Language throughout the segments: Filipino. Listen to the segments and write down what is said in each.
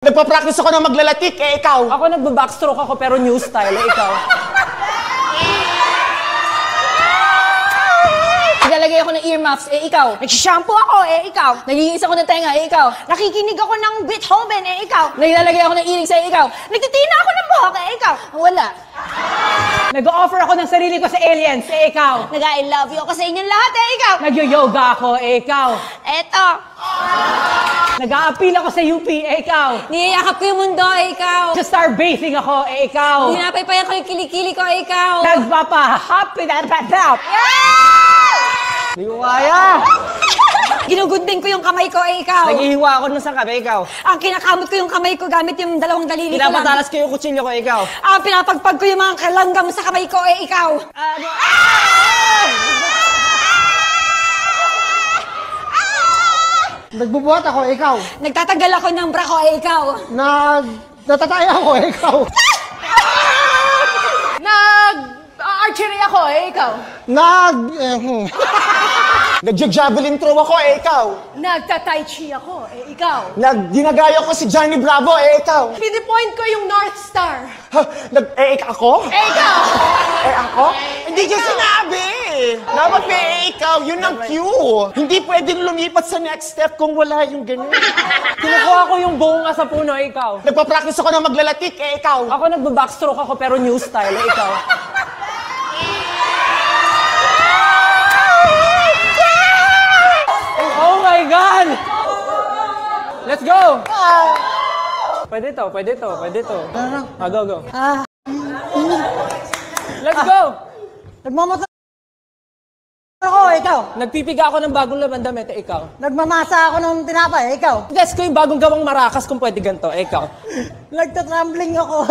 Nagpa-practice ako ng maglalatik, eh ikaw. Ako nagba-backstroke ako pero new style, eh ikaw. Naglalagay ako ng earmuffs, eh ikaw. Nagsishampoo ako, eh ikaw. Nagigiis ako ng tenga, eh ikaw. Nakikinig ako ng Beethoven, eh ikaw. Naglalagay ako ng earrings, eh ikaw. Nagtitina ako ng buhok, eh ikaw. Wala. Nag-offer ako ng sarili ko sa aliens, eh ikaw. Nag-I love you ako sa inyong lahat, eh ikaw. Nag-yoga ako, eh ikaw. Eto. Nag-a-appeal ako sa UP, eh ikaw. Niyayakap ko yung mundo, eh ikaw. Sa-starbasing ako, eh ikaw. Pinapaypayan ko yung kilikili ko, eh ikaw. Nagpapa-happy na patap. Hindi ko kaya. Ginugundin ko yung kamay ko, eh ikaw. Naghihiwa ako ng sangkap, eh ikaw. Ang kinakamot ko yung kamay ko gamit yung dalawang daliri ko lang. Pinapatalas ko yung kutsilyo ko, eh ikaw. Ang pinapagpag ko yung mga kalanggam sa kamay ko, eh ikaw. Nagbubuhat ako, ikaw. Nagtatanggal ako ng bra ko, eh ikaw. Natataya ako, ikaw. Archery ako, eh ikaw. Nag-javelin throw ako, eh ikaw. Nagta-tai chi ako, eh ikaw. Ginagaya ko si Johnny Bravo, eh ikaw. Pinipoint ko yung North Star. Ha? Ako? Eh ikaw. Eh ako? Hindi niya sinabi! Dapat may eh ikaw, yun ang cue. Hindi pwedeng lumipat sa next step kung wala yung ganun. Kinukuha ko yung bunga sa puno, eh ikaw. Nagpa-practice ako ng maglalatik, eh ikaw. Ako nagba-backstroke ako pero new style, eh ikaw. Oh my God! Let's go! Pwede to. Go. Let's go! Nagmamatay ako, ikaw. Nagpipiga ako ng bagong laman damit, eh ikaw. Nagmamasa ako ng tinapay, ikaw. Guess ko yung bagong gawang marakas kung pwede ganito, eh ikaw. Nagtatrambling ako.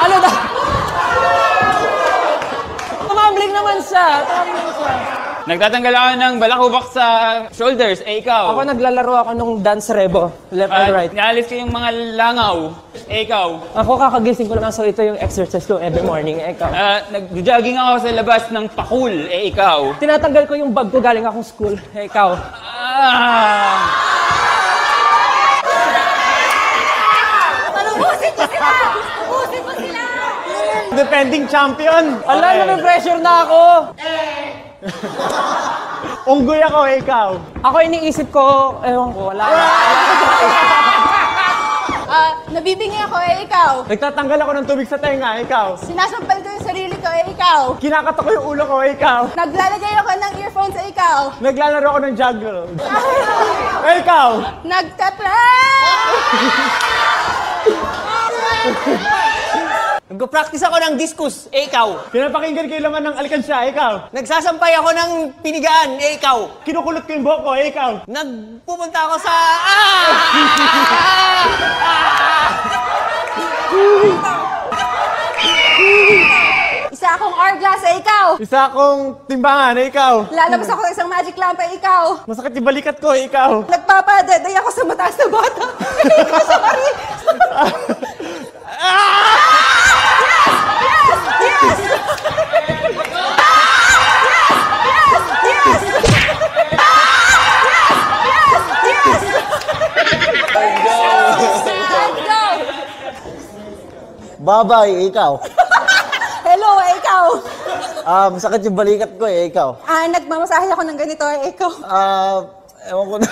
Ano daw? Tumambling naman siya. Nagtatanggal ako ng balakubak sa shoulders, eh ikaw. Ako naglalaro ako nung dance rebo, left and right. Naalis ko yung mga langaw, eh ikaw. Ako kakagising ko lang, so ito yung exercise ko every morning, eh ikaw. Nag-jogging ako sa labas ng pakul, eh ikaw. Tinatanggal ko yung bag ko galing akong school, eh ikaw. Ubusin mo sila! Ubusin mo sila! Defending champion. Ala, nami-pressure na ako. Unggoy ako, eh ikaw. Ako iniisip ko, ewan ko, wala. Nabibingi ako, eh ikaw. Nagtatanggal ako ng tubig sa tenga, eh ikaw. Sinasampal ko yung sarili ko, eh ikaw. Kinakatok ko yung ulo ko, eh ikaw. Naglalagay ako ng earphones, eh ikaw. Naglalaro ako ng juggle. Eh ikaw. Nagpa-practice ako ng discus, eh ikaw. Pinapakinggan ko yung laman ng alkansya, eh ikaw. Nagsasampay ako ng pinigaan, eh ikaw. Kinukulot ko yung buhok ko, eh ikaw. Nagpupunta ako sa... Isa akong hourglass, eh ikaw. Isa akong timbangan, eh ikaw. Lalabas ako ng isang magic lamp, eh ikaw. Masakit yung balikat ko, eh ikaw. Nagpapadeday ako sa mataas na bata. Sorry. Babay, ikaw. Hello, eh ikaw. Masakit yung balikat ko, eh, ikaw. Nagmamasahe ako ng ganito, eh ikaw. Ewan ko na.